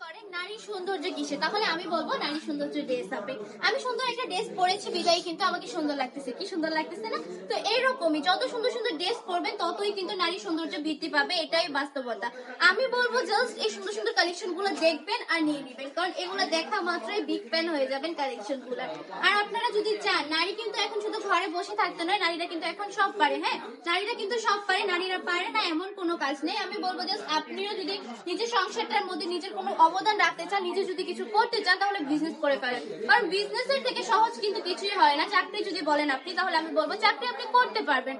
করেন নারী সৌন্দর্য কিসে, তাহলে আমি বলবো নারী সৌন্দর্য ড্রেস আপে। আমি সুন্দর একটা ড্রেস পরেছি বিদায় কিন্তু আমাকে সুন্দর লাগতেছে, কি সুন্দর লাগতেছে না? তো এইরকমই যত সুন্দর সুন্দর ড্রেস পরবেন ততই কিন্তু নারী সৌন্দর্য বৃদ্ধি পাবে, এটাই বাস্তবতা। আমি বলবো জাস্ট এই সুন্দর সুন্দর কালেকশন গুলো দেখবেন আর নিয়ে নিবেন, কারণ এগুলো দেখা মাত্রই বিগ ফ্যান হয়ে যাবেন কালেকশন গুলো। আর আপনারা যদি চান, নারী কিন্তু এখন শুধু ঘরে বসে থাকতে নয়, নারীরা কিন্তু এখন সব পারে। হ্যাঁ, নারীরা কিন্তু সব পারে, নারীরা পারে না এমন কোনো কাজ নেই। আমি বলবো জাস্ট আপনিও যদি নিজের সংসারটার মধ্যে নিজের কোনো অবদান রাখতে চান, নিজে যদি কিছু করতে চান, তাহলে বিজনেস করে পারেন। কারণ বিজনেসের থেকে সহজ কিন্তু কিছুই হয় না। চাকরি যদি বলেন আপনি, তাহলে আমি বলবো চাকরি আপনি করতে পারবেন,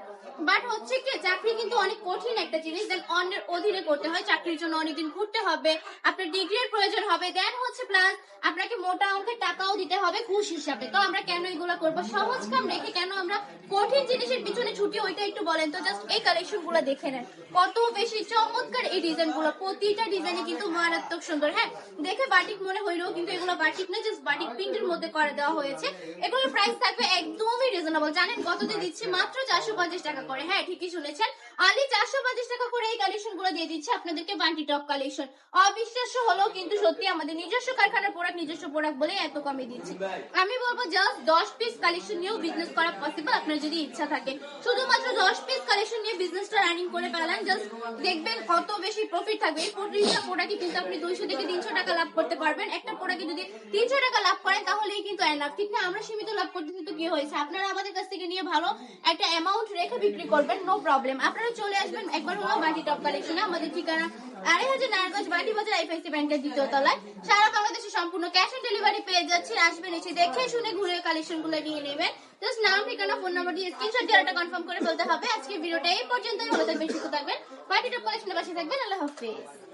বাট হচ্ছে কি চাকরি কিন্তু অনেক কঠিন একটা জিনিস। দেন অন্যের অধীনে করতে হয়, চাকরির জন্য অনেকদিন ঘুরতে হবে, আপনার ডিগ্রির প্রয়োজন হবে, দেন হচ্ছে প্লাস আপনাকে মোটা অঙ্কের টাকাও দিতে হবে ঘুষ হিসাবে। তো আমরা কেন এগুলো করবো? সহজ কাম রেখে কেন আমরা কঠিন জিনিসের পিছনে ছুটি, ওইটা একটু বলেন তো। জাস্ট এই কালেকশন গুলো দেখে নেন, কত বেশি চমৎকার এই ডিজাইন গুলো, প্রতিটা ডিজাইনে কিন্তু মারাত্মক সুন্দর। হ্যাঁ, দেখে বাটিক মনে হইলেও কিন্তু এগুলো বাটিক না, জাস্ট বাটিক প্রিন্টের মধ্যে করে দেওয়া হয়েছে। এগুলোর প্রাইস থাকবে একদমই রিজনেবল। জানেন কততে দিচ্ছি? মাত্র 450 টাকা করে। হ্যাঁ, ঠিকই শুনেছেন, অনলি 450 টাকা করে এই কালেকশন গুলো দিয়ে দিচ্ছে আপনাদেরকে। বান্টি টপ কালেকশন অবিশ্বাস্য হলেও কিন্তু সত্যি আমাদের নিজস্ব কারখানার প্রোডাক্ট, নিজস্ব প্রোডাক্ট বলে এত কমে দিচ্ছি। আমি বলবো জাস্ট 10 পিস কালেকশন নিয়েও বিজনেস করা পসিবল, আপনার যদি ইচ্ছা থাকে। শুধুমাত্র 10 পিস কালেকশন নিয়ে বিজনেসটা রানিং করে ফেলেন, জাস্ট দেখবেন কত বেশি প্রফিট থাকবে। এই প্রতিটা প্রোডাক্টে কিন্তু আপনি 200 থেকে 300 টাকা লাভ করতে পারবেন। একটা প্রোডাক্টে যদি 300 টাকা লাভ করেন, তাহলেই কিন্তু এনাফ, ঠিক না? আমরা সীমিত লাভ করতেছি, তো কি হয়েছে? আপনারা আমাদের কাছ থেকে নিয়ে ভালো একটা অ্যামাউন্ট রেখে বিক্রি করবেন, নো প্রবলেম। আপনারা চলে আসবেন একবার হলো বাটি টপ কালেকশনে। আমাদের ঠিকানা 2500 নারায়ণগঞ্জ বাটি বাজার, আইএফআইসি ব্যাংকের দ্বিতীয় তলায়। সারা বাংলাদেশে সম্পূর্ণ ক্যাশ অন ডেলিভারি পেয়ে যাচ্ছে। আসবেন, এসে দেখে শুনে ঘুরে কালেকশন গুলো নিয়ে নেবেন। জাস্ট নাম, ঠিকানা, ফোন নাম্বার দিয়ে স্ক্রিনশট দিয়ে একটা কনফার্ম করে ফেলতে হবে। আজকে ভিডিওটা এই পর্যন্তই। ভালো থাকবেন, সুস্থ থাকবেন, বাটি টপ কালেকশনের পাশে থাকবেন। আল্লাহ হাফেজ।